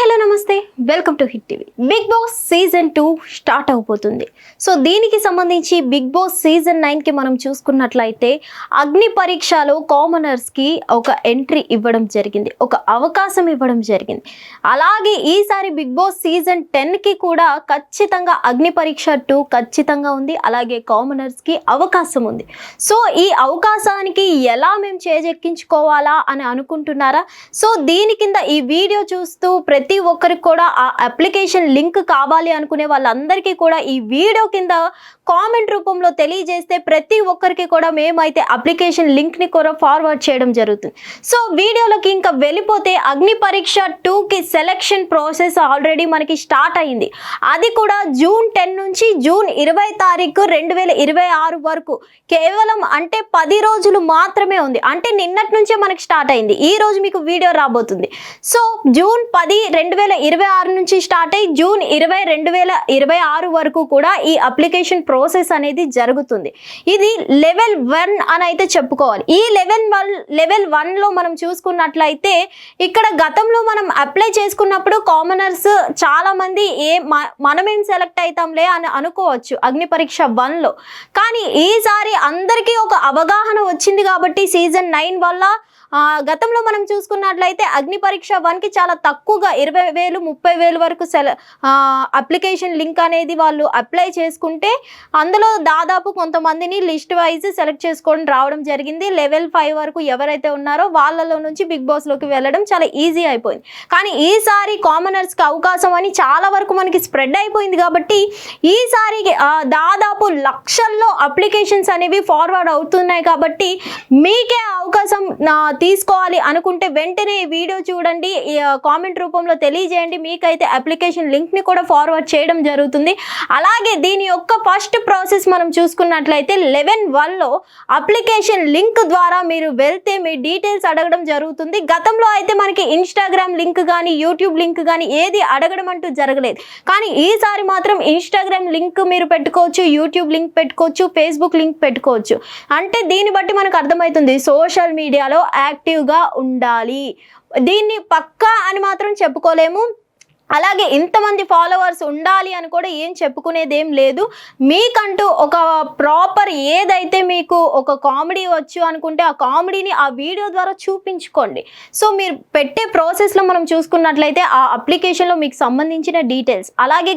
Hello నమస్తే, welcome to hit TV. Big boss season 2 start అవబోతుంది. So దీనికి సంబంధించి బిగ్ బాస్ సీజన్ 9కి మనం చూసుకున్నట్లయితే అగ్ని పరీక్షలో కామనర్స్కి ఒక ఎంట్రీ ఇవ్వడం జరిగింది, ఒక అవకాశం ఇవ్వడం జరిగింది. అలాగే ఈసారి బిగ్ బాస్ సీజన్ 10కి కూడా ఖచ్చితంగా అగ్ని పరీక్ష 2 ఖచ్చితంగా ఉంది. అలాగే కామనర్స్కి అవకాశం ఉంది. సో ఈ అవకాశానికి ఎలా మేము చేజెక్కించుకోవాలా అని అనుకుంటున్నారా? సో దీని కింద ఈ వీడియో చూస్తూ ప్రతి ఒక్కరికి కూడా ఆ అప్లికేషన్ లింక్ కావాలి అనుకునే వాళ్ళందరికీ కూడా ఈ వీడియో కింద కామెంట్ రూపంలో తెలియజేస్తే ప్రతి ఒక్కరికి కూడా మేమైతే అప్లికేషన్ లింక్ని కూడా ఫార్వర్డ్ చేయడం జరుగుతుంది. సో వీడియోలోకి ఇంకా వెళ్ళిపోతే అగ్ని పరీక్ష 2కి సెలెక్షన్ ప్రాసెస్ ఆల్రెడీ మనకి స్టార్ట్ అయింది. అది కూడా జూన్ 10 నుంచి జూన్ 20 తారీఖు 2026 వరకు కేవలం అంటే 10 రోజులు మాత్రమే ఉంది. అంటే నిన్నటి నుంచే మనకి స్టార్ట్ అయింది. ఈ రోజు మీకు వీడియో రాబోతుంది. సో జూన్ 10 2026 నుంచి స్టార్ట్ అయ్యి జూన్ 20 2026 వరకు కూడా ఈ అప్లికేషన్ ప్రాసెస్ అనేది జరుగుతుంది. ఇది లెవెల్ 1 అని అయితే చెప్పుకోవాలి. ఈ లెవెల్ 1లో మనం చూసుకున్నట్లయితే ఇక్కడ గతంలో మనం అప్లై చేసుకున్నప్పుడు కామనర్స్ చాలా మంది మనమేం సెలెక్ట్ అవుతాంలే అని అనుకోవచ్చు అగ్ని పరీక్ష 1లో. కానీ ఈసారి అందరికీ ఒక అవగాహన వచ్చింది కాబట్టి సీజన్ 9 వల్ల గతంలో మనం చూసుకున్నట్లయితే అగ్ని పరీక్ష 1కి చాలా తక్కువగా 20,000 30,000 వరకు అప్లికేషన్ లింక్ అనేది వాళ్ళు అప్లై చేసుకుంటే అందులో దాదాపు కొంతమందిని లిస్ట్ వైజ్ సెలెక్ట్ చేసుకొని రావడం జరిగింది. లెవెల్ 5 వరకు ఎవరైతే ఉన్నారో వాళ్ళలో నుంచి బిగ్ బాస్లోకి వెళ్ళడం చాలా ఈజీ అయిపోయింది. కానీ ఈసారి కామనర్స్కి అవకాశం అని చాలా వరకు మనకి స్ప్రెడ్ అయిపోయింది కాబట్టి ఈసారి దాదాపు లక్షల్లో అప్లికేషన్స్ అనేవి ఫార్వర్డ్ అవుతున్నాయి. కాబట్టి మీకే అవకాశం తీసుకోవాలి అనుకుంటే వెంటనే ఈ వీడియో చూడండి, కామెంట్ రూపంలో తెలియజేయండి. మీకైతే అప్లికేషన్ లింక్ని కూడా ఫార్వర్డ్ చేయడం జరుగుతుంది. అలాగే దీని యొక్క ఫస్ట్ ప్రాసెస్ మనం చూసుకున్నట్లయితే లెవెల్ 1లో అప్లికేషన్ లింక్ ద్వారా మీరు వెళ్తే మీ డీటెయిల్స్ అడగడం జరుగుతుంది. గతంలో అయితే మనకి ఇన్స్టాగ్రామ్ లింక్ కానీ యూట్యూబ్ లింక్ కానీ ఏది అడగడం అంటూ జరగలేదు. కానీ ఈసారి మాత్రం ఇన్స్టాగ్రామ్ లింక్ మీరు పెట్టుకోవచ్చు, యూట్యూబ్ లింక్ పెట్టుకోవచ్చు, ఫేస్బుక్ లింక్ పెట్టుకోవచ్చు. అంటే దీన్ని బట్టి మనకు అర్థమవుతుంది సోషల్ మీడియాలో యాక్టివ్గా ఉండాలి. దీన్ని పక్కా అని మాత్రం చెప్పుకోలేము. అలాగే ఇంతమంది ఫాలోవర్స్ ఉండాలి అని కూడా ఏం చెప్పుకునేది ఏం లేదు. మీకంటూ ఒక ప్రాపర్ ఏదైతే మీకు ఒక కామెడీ వచ్చు అనుకుంటే ఆ కామెడీని ఆ వీడియో ద్వారా చూపించుకోండి. సో మీరు పెట్టే ప్రాసెస్లో మనం చూసుకున్నట్లయితే ఆ అప్లికేషన్లో మీకు సంబంధించిన డీటెయిల్స్, అలాగే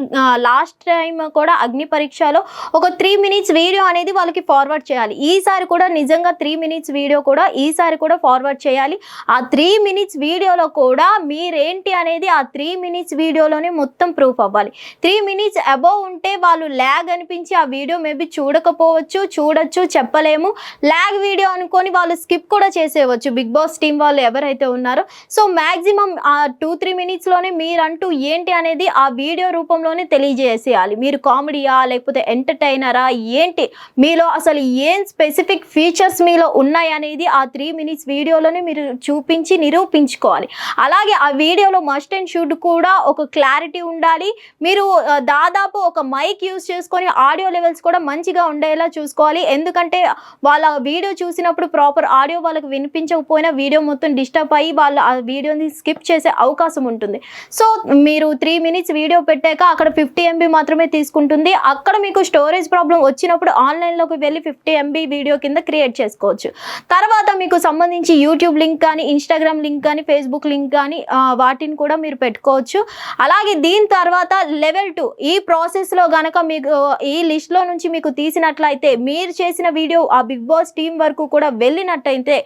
లాస్ట్ టైం కూడా అగ్ని పరీక్షలో ఒక 3 minutes వీడియో అనేది వాళ్ళకి ఫార్వర్డ్ చేయాలి. ఈసారి కూడా నిజంగా 3 minutes వీడియో కూడా ఈసారి కూడా ఫార్వర్డ్ చేయాలి. ఆ 3 minutes వీడియోలో కూడా మీరేంటి అనేది ఆ 3 minutes వీడియోలోనే మొత్తం ప్రూఫ్ అవ్వాలి. 3 minutes అబోవ్ ఉంటే వాళ్ళు ల్యాగ్ అనిపించి ఆ వీడియో మేబీ చూడకపోవచ్చు, చూడొచ్చు, చెప్పలేము. ల్యాగ్ వీడియో అనుకొని వాళ్ళు స్కిప్ కూడా చేసేవచ్చు బిగ్ బాస్ టీం వాళ్ళు ఎవరైతే ఉన్నారో. సో మ్యాక్సిమం ఆ 2-3 minutesలోనే మీరంటూ ఏంటి అనేది ఆ వీడియో రూపంలోనే తెలియజేసేయాలి. మీరు కామెడీయా లేకపోతే ఎంటర్టైనరా, ఏంటి మీలో అసలు ఏం స్పెసిఫిక్ ఫీచర్స్ మీలో ఉన్నాయి అనేది ఆ 3 minutes వీడియోలోనే మీరు చూపించి నిరూపించుకోవాలి. అలాగే ఆ వీడియోలో మస్ట్ అండ్ షుడ్ కూడా ఒక క్లారిటీ ఉండాలి. మీరు దాదాపు ఒక మైక్ యూజ్ చేసుకొని ఆడియో లెవెల్స్ కూడా మంచిగా ఉండేలా చూసుకోవాలి. ఎందుకంటే వాళ్ళ వీడియో చూసినప్పుడు ప్రాపర్ ఆడియో వాళ్ళకి వినిపించకపోయినా వీడియో మొత్తం డిస్టర్బ్ అయ్యి వాళ్ళు ఆ వీడియోని స్కిప్ చేసే అవకాశం ఉంటుంది. సో మీరు 3 minutes వీడియో పెట్టాక అక్కడ 50 MB మాత్రమే తీసుకుంటుంది. అక్కడ మీకు స్టోరేజ్ ప్రాబ్లం వచ్చినప్పుడు ఆన్లైన్లోకి వెళ్ళి 50 MB వీడియో కింద క్రియేట్ చేసుకోవచ్చు. తర్వాత మీకు సంబంధించి యూట్యూబ్ లింక్ కానీ, ఇన్స్టాగ్రామ్ లింక్ కానీ, ఫేస్బుక్ లింక్ కానీ వాటిని కూడా మీరు పెట్టుకోవచ్చు. అలాగే దీని తర్వాత లెవెల్ 2 ఈ ప్రాసెస్లో గనక మీకు ఈ లిస్ట్లో నుంచి మీకు తీసినట్లయితే మీరు చేసిన వీడియో ఆ బిగ్ బాస్ టీం వరకు కూడా వెళ్ళినట్టయితే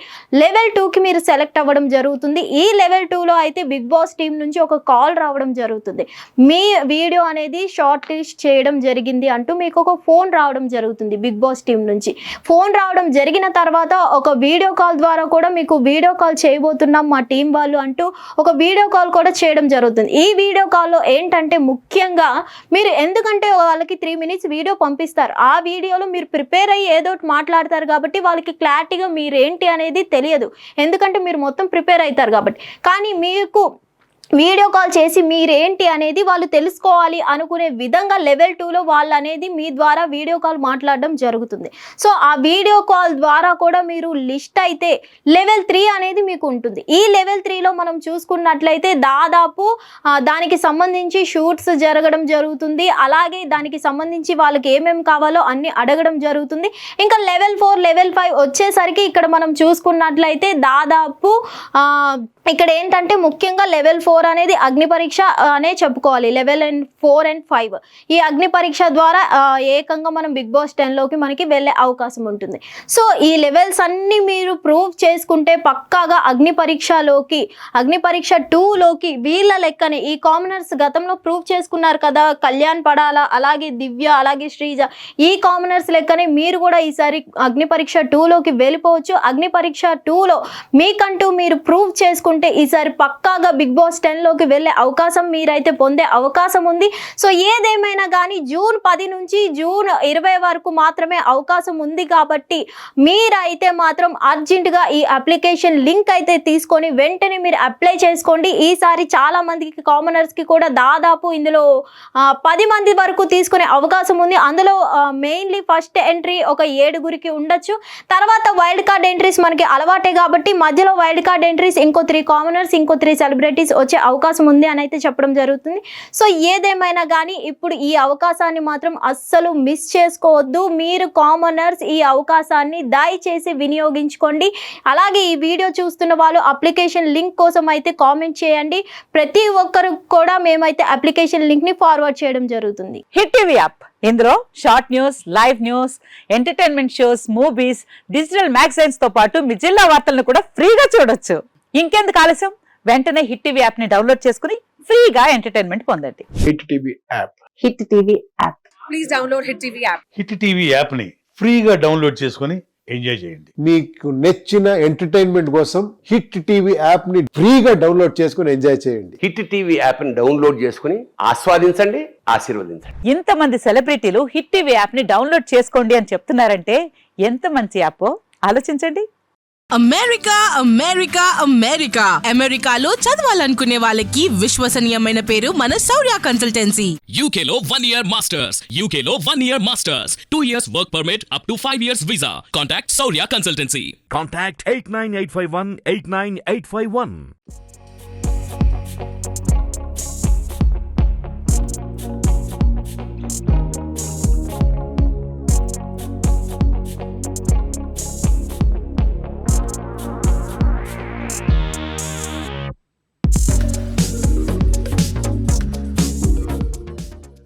లెవెల్ 2కి మీరు సెలెక్ట్ అవ్వడం జరుగుతుంది. ఈ లెవెల్ 2లో అయితే బిగ్ బాస్ టీం నుంచి ఒక కాల్ రావడం జరుగుతుంది. మీ వీడియో అనేది షార్ట్ లిస్ట్ చేయడం జరిగింది అంటూ మీకు ఒక ఫోన్ రావడం జరుగుతుంది. బిగ్ బాస్ టీం నుంచి ఫోన్ రావడం జరిగిన తర్వాత ఒక వీడియో కాల్ ద్వారా కూడా మీకు వీడియో కాల్ చేయబోతున్నాం మా టీం వాళ్ళు అంటూ ఒక వీడియో కాల్ కూడా చేయడం జరుగుతుంది. ఈ వీడియో కాల్లో ఏంటంటే ముఖ్యంగా మీరు ఎందుకంటే వాళ్ళకి 3 minutes వీడియో పంపిస్తారు. ఆ వీడియోలో మీరు ప్రిపేర్ అయ్యి ఏదో ఒకటి మాట్లాడతారు కాబట్టి వాళ్ళకి క్లారిటీగా మీరేంటి అనేది తెలియదు. ఎందుకంటే మీరు మొత్తం ప్రిపేర్ అవుతారు కాబట్టి. కానీ మీకు వీడియో కాల్ చేసి మీరేంటి అనేది వాళ్ళు తెలుసుకోవాలి అనుకునే విధంగా లెవెల్ 2లో వాళ్ళు అనేది మీ ద్వారా వీడియో కాల్ మాట్లాడడం జరుగుతుంది. సో ఆ వీడియో కాల్ ద్వారా కూడా మీరు లిస్ట్ అయితే లెవెల్ 3 అనేది మీకు ఉంటుంది. ఈ లెవెల్ 3లో మనం చూసుకున్నట్లయితే దాదాపు దానికి సంబంధించి షూట్స్ జరగడం జరుగుతుంది. అలాగే దానికి సంబంధించి వాళ్ళకి ఏమేమి కావాలో అన్ని అడగడం జరుగుతుంది. ఇంకా లెవెల్ 4 లెవెల్ 5 వచ్చేసరికి ఇక్కడ మనం చూసుకున్నట్లయితే దాదాపు ఇక్కడ ఏంటంటే ముఖ్యంగా లెవెల్ 4 అనేది అగ్ని పరీక్ష అనే చెప్పుకోవాలి. లెవెల్ 4 and 5 ఈ అగ్ని పరీక్ష ద్వారా ఏకంగా మనం బిగ్ బాస్ 10లోకి మనకి వెళ్ళే అవకాశం ఉంటుంది. సో ఈ లెవెల్స్ అన్ని మీరు ప్రూవ్ చేసుకుంటే పక్కాగా అగ్ని పరీక్ష 2లోకి వీళ్ళ లెక్కనే ఈ కామనర్స్ గతంలో ప్రూవ్ చేసుకున్నారు కదా, కళ్యాణ్ పడాల, అలాగే దివ్య, అలాగే శ్రీజ, ఈ కామనర్స్ లెక్కనే మీరు కూడా ఈసారి అగ్ని పరీక్ష 2లోకి వెళ్ళిపోవచ్చు. అగ్ని పరీక్ష 2లో మీకంటూ మీరు ప్రూవ్ చేసుకుంటే ఈసారి పక్కాగా బిగ్ బాస్ 10లోకి వెళ్ళే అవకాశం మీరైతే పొందే అవకాశం ఉంది. సో ఏదేమైనా కానీ జూన్ 10 నుంచి జూన్ 20 వరకు మాత్రమే అవకాశం ఉంది కాబట్టి మీరైతే మాత్రం అర్జెంటుగా ఈ అప్లికేషన్ లింక్ అయితే తీసుకొని వెంటనే మీరు అప్లై చేసుకోండి. ఈసారి చాలా మందికి కామనర్స్కి కూడా దాదాపు ఇందులో 10 మంది వరకు తీసుకునే అవకాశం ఉంది. అందులో మెయిన్లీ ఫస్ట్ ఎంట్రీ ఒక 7గురికి ఉండొచ్చు. తర్వాత వైల్డ్ కార్డ్ ఎంట్రీస్ మనకి అలవాటే కాబట్టి మధ్యలో వైల్డ్ కార్డ్ ఎంట్రీస్ ఇంకో 3 కామనర్స్, ఇంకో 3 సెలబ్రిటీస్ వచ్చే అవకాశం ఉంది అని అయితే చెప్పడం జరుగుతుంది. సో ఏదేమైనా కానీ ఇప్పుడు ఈ అవకాశాన్ని మాత్రం అస్సలు మిస్ చేసుకోవద్దు. మీరు కామనర్స్ ఈ అవకాశాన్ని దయచేసి వినియోగించుకోండి. అలాగే ఈ వీడియో చూస్తున్న వాళ్ళు అప్లికేషన్ లింక్ కోసం అయితే కామెంట్ చేయండి. ప్రతి ఒక్కరు కూడా మేమైతే అప్లికేషన్ లింక్ ని ఫార్వర్డ్ చేయడం జరుగుతుంది. హిట్ టీవీ యాప్, ఇందులో short news, live news, entertainment shows, movies, digital magazines తో పాటు మీ జిల్లా వార్తలను కూడా ఫ్రీగా చూడొచ్చు. ఇంకెందుకు ఆలస్యం, వెంటనే హిట్ టీవీ యాప్ ని డౌన్లోడ్ చేసుకుని ఫ్రీగా ఎంటర్టైన్మెంట్ పొందండి. Hit TV app. Hit TV app. Please download hit TV app. Hit TV app ని ఫ్రీగా డౌన్లోడ్ చేసుకొని ఎంజాయ్ చేయండి. మీకు నచ్చిన ఎంటర్టైన్మెంట్ కోసం హిట్ టీవీ యాప్ ని ఫ్రీగా డౌన్లోడ్ చేసుకొని ఎంజాయ్ చేయండి. హిట్ టీవీ యాప్ ని డౌన్లోడ్ చేసుకుని ఆస్వాదించండి, ఆశీర్వదించండి. ఇంతమంది సెలబ్రిటీలు హిట్ టీవీ యాప్ ని డౌన్లోడ్ చేసుకోండి అని చెప్తున్నారంటే ఎంత మంచి యాప్ ఆలోచించండి. అమెరికాలో చదవాలనుకునే వాళ్ళకి విశ్వసనీయమైన పేరు మన శౌర్య కన్సల్టెన్సీ. UK లో 1 year masters, UK లో 1 year masters, 2 years work permit up to 5 years visa. Contact Saurya Consultancy. Contact 89851 89851.